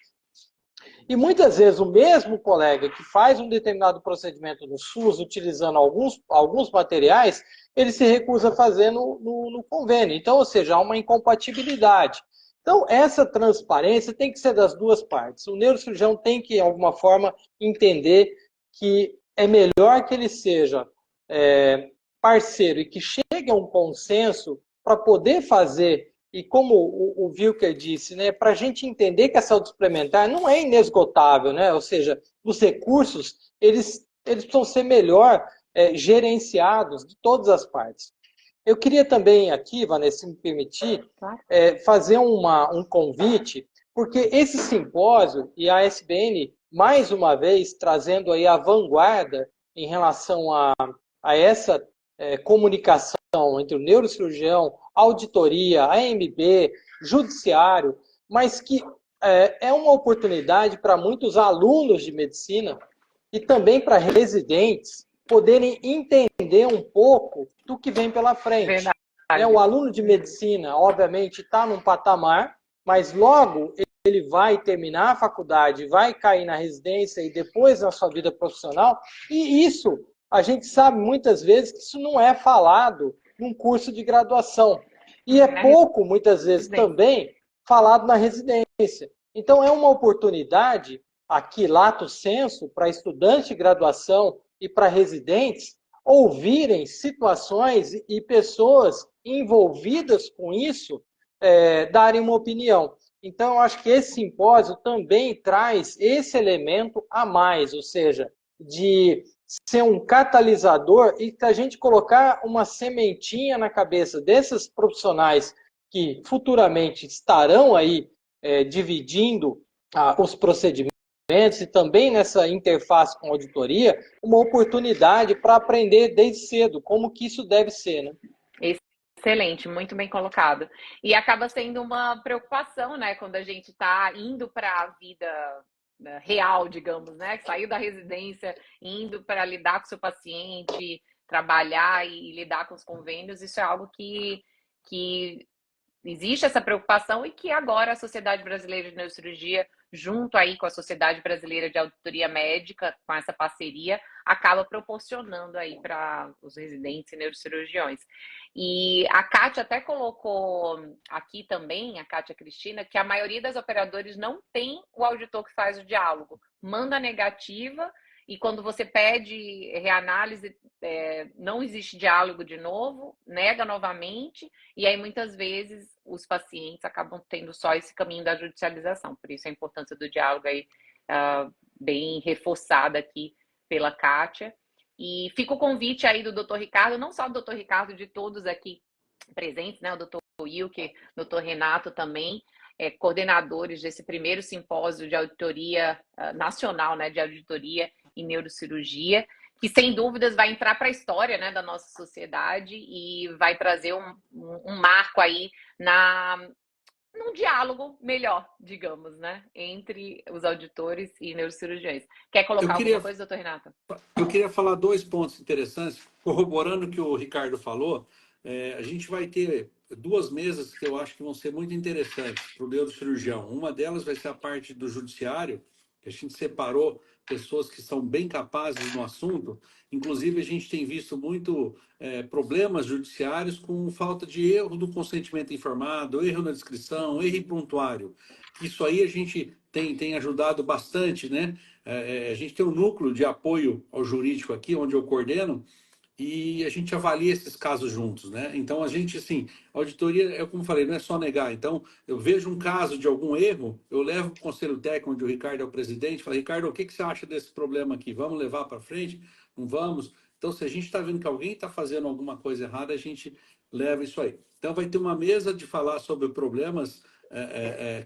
E muitas vezes o mesmo colega que faz um determinado procedimento no SUS, utilizando alguns materiais, ele se recusa a fazer no convênio. Então, ou seja, há uma incompatibilidade. Então, essa transparência tem que ser das duas partes. O neurocirurgião tem que, de alguma forma, entender que é melhor que ele seja parceiro e que chegue a um consenso para poder fazer. E como o Wilker disse, né, para a gente entender que a saúde suplementar não é inesgotável, né? Ou seja, os recursos eles precisam ser melhor gerenciados de todas as partes. Eu queria também aqui, Vanessa, se me permitir, fazer um convite, porque esse simpósio e a SBN, mais uma vez, trazendo aí a vanguarda em relação a essa comunicação entre o neurocirurgião, auditoria, AMB, judiciário, mas que é uma oportunidade para muitos alunos de medicina e também para residentes poderem entender um pouco do que vem pela frente. O aluno de medicina, obviamente, está num patamar, mas logo ele vai terminar a faculdade, vai cair na residência e depois na sua vida profissional, e isso, a gente sabe muitas vezes que isso não é falado num curso de graduação. E é pouco, muitas vezes, também falado na residência. Então, é uma oportunidade, aqui, lato sensu, para estudantes de graduação e para residentes ouvirem situações e pessoas envolvidas com isso darem uma opinião. Então, eu acho que esse simpósio também traz esse elemento a mais, ou seja, de ser um catalisador e que a gente colocar uma sementinha na cabeça desses profissionais que futuramente estarão aí dividindo os procedimentos e também nessa interface com a auditoria, uma oportunidade para aprender desde cedo como que isso deve ser, né? Excelente, muito bem colocado. E acaba sendo uma preocupação, né, quando a gente está indo para a vida real, digamos, né? Sair da residência, indo para lidar com o seu paciente, trabalhar e lidar com os convênios, isso é algo que existe essa preocupação e que agora a Sociedade Brasileira de Neurocirurgia, junto aí com a Sociedade Brasileira de Auditoria Médica, com essa parceria, acaba proporcionando aí para os residentes e neurocirurgiões. E a Kátia até colocou aqui também, a Kátia Cristina, que a maioria das operadoras não tem o auditor que faz o diálogo. Manda negativa e quando você pede reanálise, não existe diálogo de novo, nega novamente, e aí muitas vezes os pacientes acabam tendo só esse caminho da judicialização. Por isso a importância do diálogo aí bem reforçada aqui pela Kátia. E fica o convite aí do Dr. Ricardo, não só do Dr. Ricardo, de todos aqui presentes, né? O Dr. Wilker, o Dr. Renato também, coordenadores desse primeiro simpósio de auditoria nacional, né? De auditoria em neurocirurgia, que sem dúvidas vai entrar para a história, né, da nossa sociedade e vai trazer um marco aí num diálogo melhor, digamos, né, entre os auditores e neurocirurgiões. Quer colocar alguma coisa, doutor Renato? Eu queria falar 2 pontos interessantes, corroborando o que o Ricardo falou. A gente vai ter 2 mesas que eu acho que vão ser muito interessantes para o neurocirurgião. Uma delas vai ser a parte do judiciário, que a gente separou pessoas que são bem capazes no assunto. Inclusive, a gente tem visto muito problemas judiciários com falta de erro do consentimento informado, erro na descrição, erro em prontuário. Isso aí a gente tem ajudado bastante, né? A gente tem um núcleo de apoio ao jurídico aqui, onde eu coordeno, e a gente avalia esses casos juntos, né? Então, a gente, assim, a auditoria, como eu falei, não é só negar. Então, eu vejo um caso de algum erro, eu levo para o Conselho Técnico, onde o Ricardo é o presidente, falo, Ricardo, o que você acha desse problema aqui? Vamos levar para frente? Não vamos? Então, se a gente está vendo que alguém está fazendo alguma coisa errada, a gente leva isso aí. Então, vai ter uma mesa de falar sobre problemas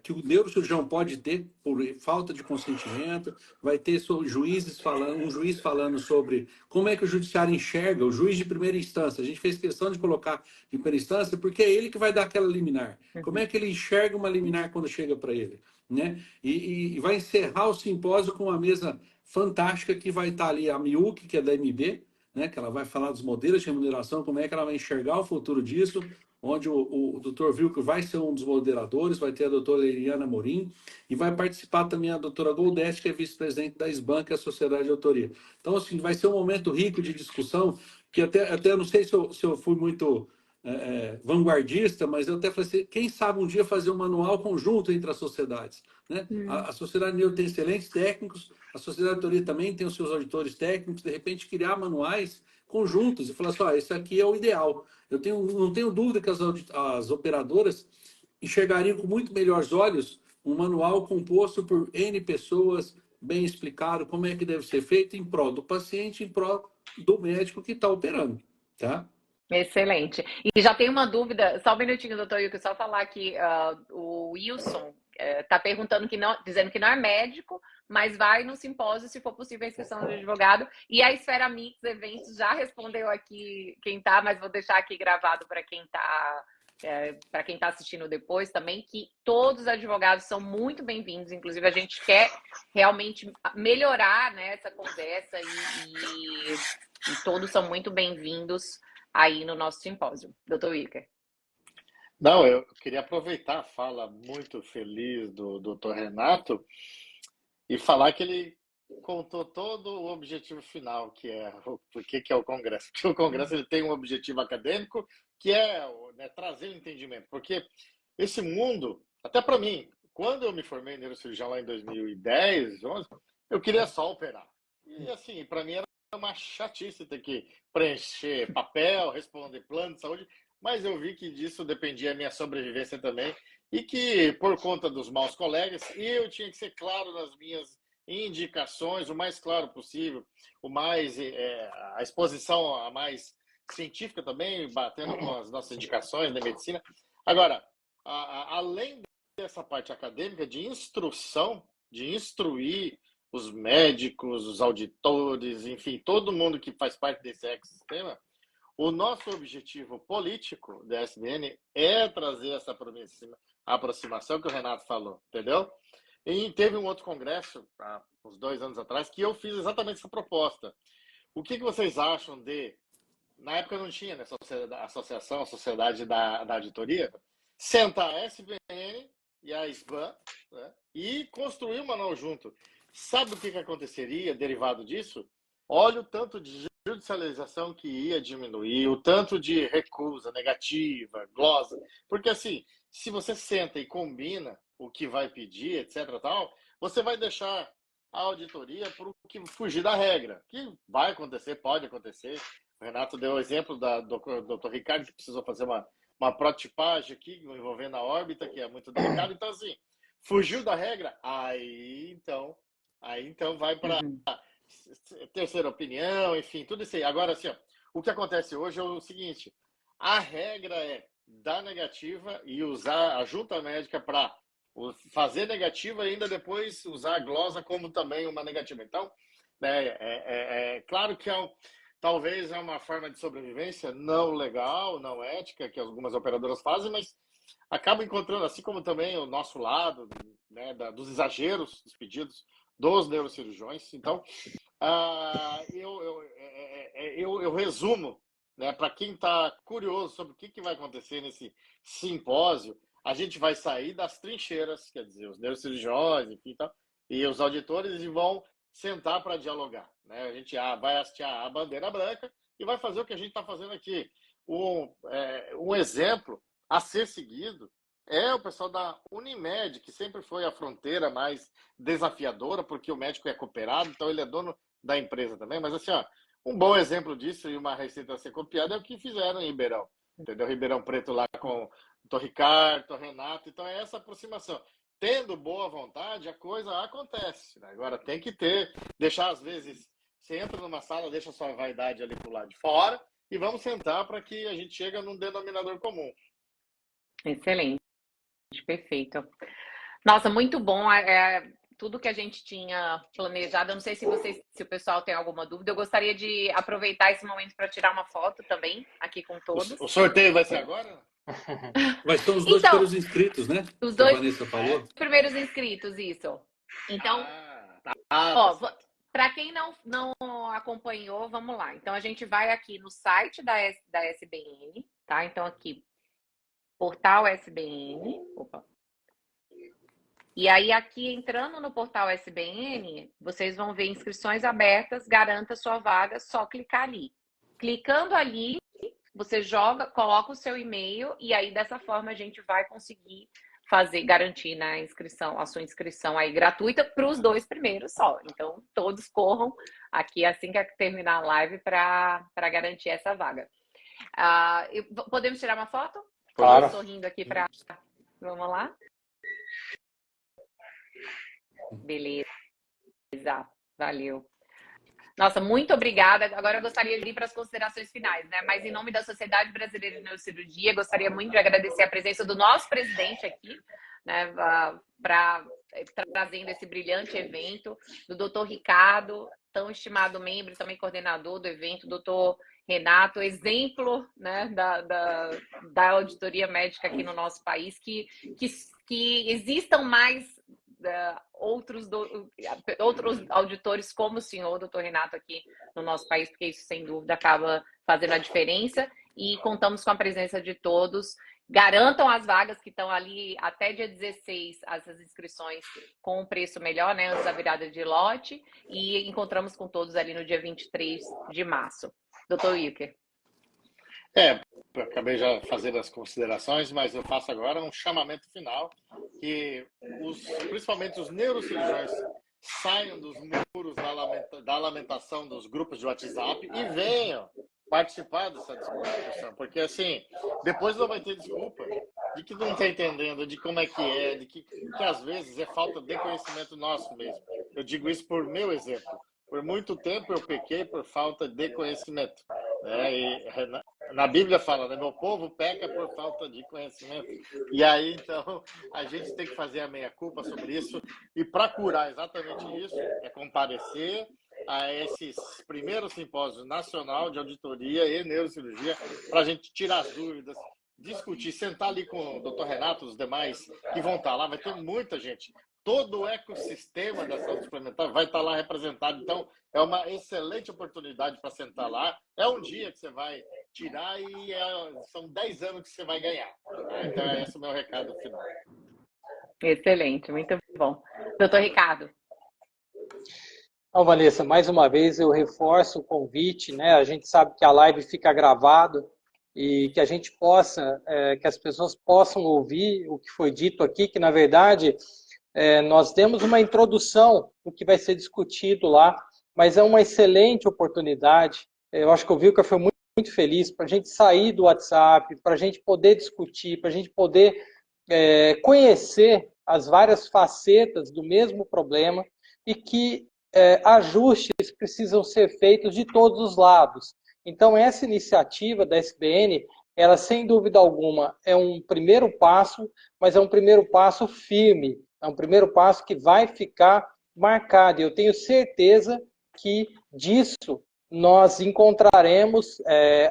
que o neurocirurgião pode ter por falta de consentimento, vai ter juízes falando, um juiz falando sobre como é que o judiciário enxerga, o juiz de primeira instância. A gente fez questão de colocar de primeira instância porque é ele que vai dar aquela liminar. Como é que ele enxerga uma liminar quando chega para ele, né? E vai encerrar o simpósio com uma mesa fantástica que vai estar ali a Miuki, que é da MB, né? Que ela vai falar dos modelos de remuneração, como é que ela vai enxergar o futuro disso, onde o Dr. Vilco vai ser um dos moderadores, vai ter a doutora Eliana Morim, e vai participar também a doutora Goldeste, que é vice-presidente da SBAN, que é a Sociedade de Autoria. Então, assim, vai ser um momento rico de discussão, que até não sei se eu fui muito vanguardista, mas eu até falei assim, quem sabe um dia fazer um manual conjunto entre as sociedades, né? A Sociedade Neuro tem excelentes técnicos, a Sociedade de Autoria também tem os seus auditores técnicos, de repente criar manuais conjuntos e falar assim, esse aqui é o ideal. Não tenho dúvida que as operadoras enxergariam com muito melhores olhos um manual composto por N pessoas, bem explicado como é que deve ser feito em prol do paciente, em prol do médico que está operando, tá? Excelente. E já tem uma dúvida, só um minutinho, doutor Wilker, só falar que o Wilson está perguntando dizendo que não é médico, mas vai no simpósio se for possível a inscrição de advogado. E a Esfera Mix Eventos já respondeu aqui quem tá, mas vou deixar aqui gravado para quem está assistindo depois também, que todos os advogados são muito bem-vindos. Inclusive, a gente quer realmente melhorar, né, essa conversa e todos são muito bem-vindos aí no nosso simpósio. Doutor Wilker. Não, eu queria aproveitar a fala muito feliz do Dr. Renato e falar que ele contou todo o objetivo final, que é o que é o Congresso. Porque o Congresso ele tem um objetivo acadêmico, que é, né, trazer o entendimento. Porque esse mundo, até para mim, quando eu me formei em neurocirurgião lá em 2010, 11, eu queria só operar. E assim, para mim era uma chatice ter que preencher papel, responder plano de saúde, mas eu vi que disso dependia a minha sobrevivência também e que, por conta dos maus colegas, eu tinha que ser claro nas minhas indicações, o mais claro possível, a exposição a mais científica também, batendo com as nossas indicações da medicina. Agora, além dessa parte acadêmica de instrução, de instruir os médicos, os auditores, enfim, todo mundo que faz parte desse ecossistema, o nosso objetivo político da SBN é trazer essa aproximação que o Renato falou, entendeu? E teve um outro congresso, há uns 2 anos atrás, que eu fiz exatamente essa proposta. O que vocês acham na época não tinha, né, a Sociedade da Auditoria, sentar a SBN e a SBAN, né, e construir um manual junto. Sabe o que aconteceria derivado disso? Olha o tanto de judicialização que ia diminuir, o tanto de recusa, negativa, glosa. Porque assim, se você senta e combina o que vai pedir, etc., tal, você vai deixar a auditoria para o que fugir da regra, que vai acontecer, pode acontecer. O Renato deu o exemplo do Dr. Ricardo, que precisou fazer uma prototipagem aqui, envolvendo a órbita, que é muito delicado. Então, assim, fugiu da regra, aí então vai para terceira opinião, enfim, tudo isso aí. Agora, assim, o que acontece hoje é o seguinte, a regra é dar negativa e usar a junta médica para fazer negativa e ainda depois usar a glosa como também uma negativa. Então, claro que talvez é uma forma de sobrevivência não legal, não ética, que algumas operadoras fazem, mas acaba encontrando, assim como também o nosso lado, né, dos exageros, dos pedidos dos neurocirurgiões. Então, eu resumo, né, para quem está curioso sobre o que vai acontecer nesse simpósio, a gente vai sair das trincheiras, quer dizer, os neurocirurgiões, enfim, e os auditores, e vão sentar para dialogar, né? A gente vai hastear a bandeira branca e vai fazer o que a gente está fazendo aqui. Um exemplo a ser seguido é o pessoal da Unimed, que sempre foi a fronteira mais desafiadora, porque o médico é cooperado, então ele é dono da empresa também. Mas assim, um bom exemplo disso e uma receita a ser copiada é o que fizeram em Ribeirão, entendeu? Ribeirão Preto lá com o Dr. Ricardo, Dr. Renato. Então é essa aproximação. Tendo boa vontade, a coisa acontece, né? Agora tem que deixar às vezes, você entra numa sala, deixa a sua vaidade ali pro lado de fora e vamos sentar para que a gente chegue num denominador comum. Excelente. perfeito. Nossa, muito bom. Tudo que a gente tinha planejado. Eu não sei se o pessoal tem alguma dúvida. Eu gostaria de aproveitar esse momento para tirar uma foto também aqui com todos. O sorteio vai ser agora? Mas são os dois Então, primeiros inscritos, né? Os Que a dois Vanessa falou. primeiros inscritos, isso. Então, para quem não acompanhou, vamos lá. Então, a gente vai aqui no site da SBN, tá? Então, aqui, portal SBN. Opa. E aí, aqui, entrando no portal SBN, vocês vão ver inscrições abertas, garanta sua vaga, só clicar ali. Clicando ali, você coloca o seu e-mail e aí, dessa forma, a gente vai conseguir garantir a sua inscrição aí gratuita para os 2 primeiros só. Então, todos corram aqui assim que terminar a live para garantir essa vaga. Podemos tirar uma foto? Claro. Estou sorrindo aqui para... Vamos lá? Beleza. Valeu. Nossa, muito obrigada. Agora eu gostaria de ir para as considerações finais, né? Mas em nome da Sociedade Brasileira de Neurocirurgia, gostaria muito de agradecer a presença do nosso presidente aqui, né? Trazendo esse brilhante evento, do doutor Ricardo, tão estimado membro e também coordenador do evento, doutor Renato, exemplo, né, da auditoria médica aqui no nosso país, que existam mais outros auditores como o senhor, doutor Renato, aqui no nosso país, porque isso, sem dúvida, acaba fazendo a diferença, e contamos com a presença de todos. Garantam as vagas que estão ali até dia 16, essas inscrições com um preço melhor, né, antes da virada de lote, e encontramos com todos ali no dia 23 de março. Doutor Wilker. Eu acabei já fazendo as considerações, mas eu faço agora um chamamento final, que principalmente os neurocirurgiões saiam dos muros da lamentação dos grupos de WhatsApp e venham participar dessa discussão, porque assim, depois não vai ter desculpa de que não está entendendo, de como é, de que às vezes é falta de conhecimento nosso mesmo. Eu digo isso por meu exemplo. Por muito tempo eu pequei por falta de conhecimento. E na Bíblia fala, né? Meu povo peca por falta de conhecimento. E aí, então, a gente tem que fazer a meia-culpa sobre isso. E para curar exatamente isso, é comparecer a esses primeiros simpósios nacional de auditoria e neurocirurgia para a gente tirar as dúvidas, discutir, sentar ali com o doutor Renato, os demais que vão estar lá. Vai ter muita gente. Todo o ecossistema da saúde suplementar vai estar lá representado. Então, é uma excelente oportunidade para sentar lá. É um dia que você vai tirar e são 10 anos que você vai ganhar. Então, esse é o meu recado final. Excelente, muito bom. Doutor Ricardo. Então, Vanessa, mais uma vez eu reforço o convite, né? A gente sabe que a live fica gravada e que a gente possa, que as pessoas possam ouvir o que foi dito aqui, que na verdade... nós temos uma introdução do que vai ser discutido lá, mas é uma excelente oportunidade. Eu acho que o Wilker foi muito feliz para a gente sair do WhatsApp, para a gente poder discutir, para a gente poder conhecer as várias facetas do mesmo problema e que ajustes precisam ser feitos de todos os lados. Então, essa iniciativa da SBN, ela, sem dúvida alguma, é um primeiro passo, mas é um primeiro passo firme. É um primeiro passo que vai ficar marcado. E eu tenho certeza que disso nós encontraremos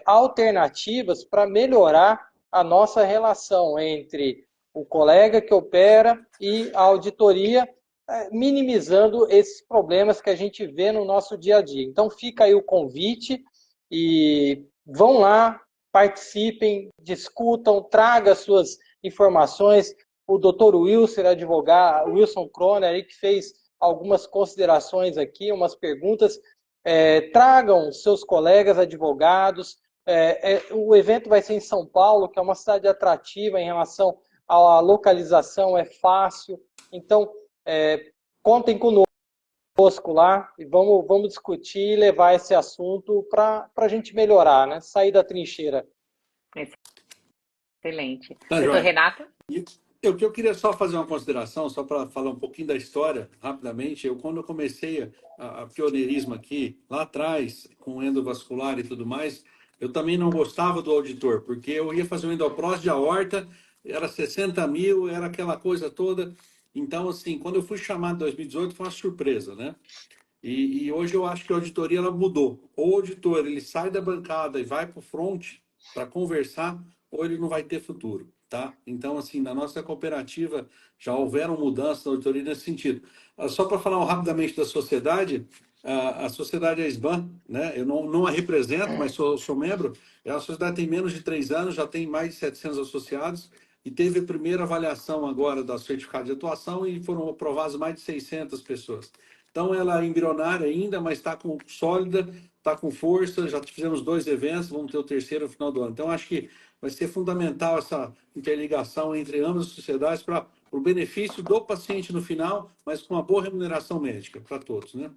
alternativas para melhorar a nossa relação entre o colega que opera e a auditoria, minimizando esses problemas que a gente vê no nosso dia a dia. Então fica aí o convite e vão lá, participem, discutam, tragam as suas informações. O doutor Wilson Kroner, que fez algumas considerações aqui, umas perguntas. Tragam seus colegas advogados. O evento vai ser em São Paulo, que é uma cidade atrativa em relação à localização, é fácil. Então, contem conosco lá e vamos discutir e levar esse assunto para a gente melhorar, né? Sair da trincheira. Excelente. Doutor Renato? Eu queria só fazer uma consideração, só para falar um pouquinho da história, rapidamente. Quando eu comecei a pioneirismo aqui, lá atrás, com endovascular e tudo mais, eu também não gostava do auditor, porque eu ia fazer um endopróstese de aorta, era 60 mil, era aquela coisa toda. Então, assim, quando eu fui chamado em 2018, foi uma surpresa, né? E hoje eu acho que a auditoria ela mudou. Ou o auditor ele sai da bancada e vai para o front para conversar, ou ele não vai ter futuro, tá? Então, assim, na nossa cooperativa já houveram mudanças na auditoria nesse sentido. Só para falar rapidamente da sociedade, a sociedade é a SBAN, né? Eu não a represento, mas sou membro. A sociedade tem menos de 3 anos, já tem mais de 700 associados e teve a primeira avaliação agora da certificado de atuação e foram aprovadas mais de 600 pessoas. Então, ela é embrionária ainda, mas está sólida, está com força. Já fizemos 2 eventos, vamos ter o terceiro no final do ano. Então, acho que vai ser fundamental essa interligação entre ambas as sociedades para o benefício do paciente no final, mas com uma boa remuneração médica para todos, né?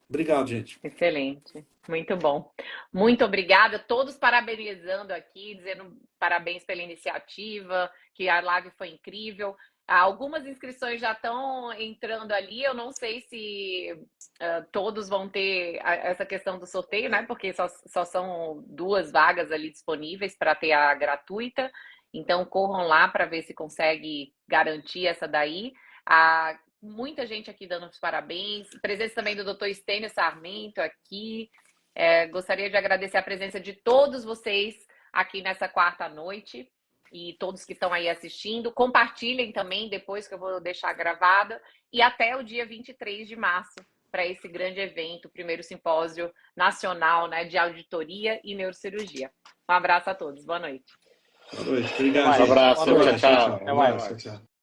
Obrigado, gente. Excelente, muito bom. Muito obrigada, todos parabenizando aqui, dizendo parabéns pela iniciativa, que a live foi incrível. Algumas inscrições já estão entrando ali, eu não sei se todos vão ter essa questão do sorteio, né? Porque só são 2 vagas ali disponíveis para ter a gratuita, então corram lá para ver se consegue garantir essa daí. Muita gente aqui dando os parabéns. Presença também do Dr. Stênio Sarmento aqui. Gostaria de agradecer a presença de todos vocês aqui nessa quarta noite e todos que estão aí assistindo. Compartilhem também depois que eu vou deixar gravada. E até o dia 23 de março para esse grande evento, o primeiro simpósio nacional, né, de auditoria e neurocirurgia. Um abraço a todos. Boa noite. Boa noite. Obrigado. Um abraço. Boa noite. Tchau, tchau. Até mais. Tchau.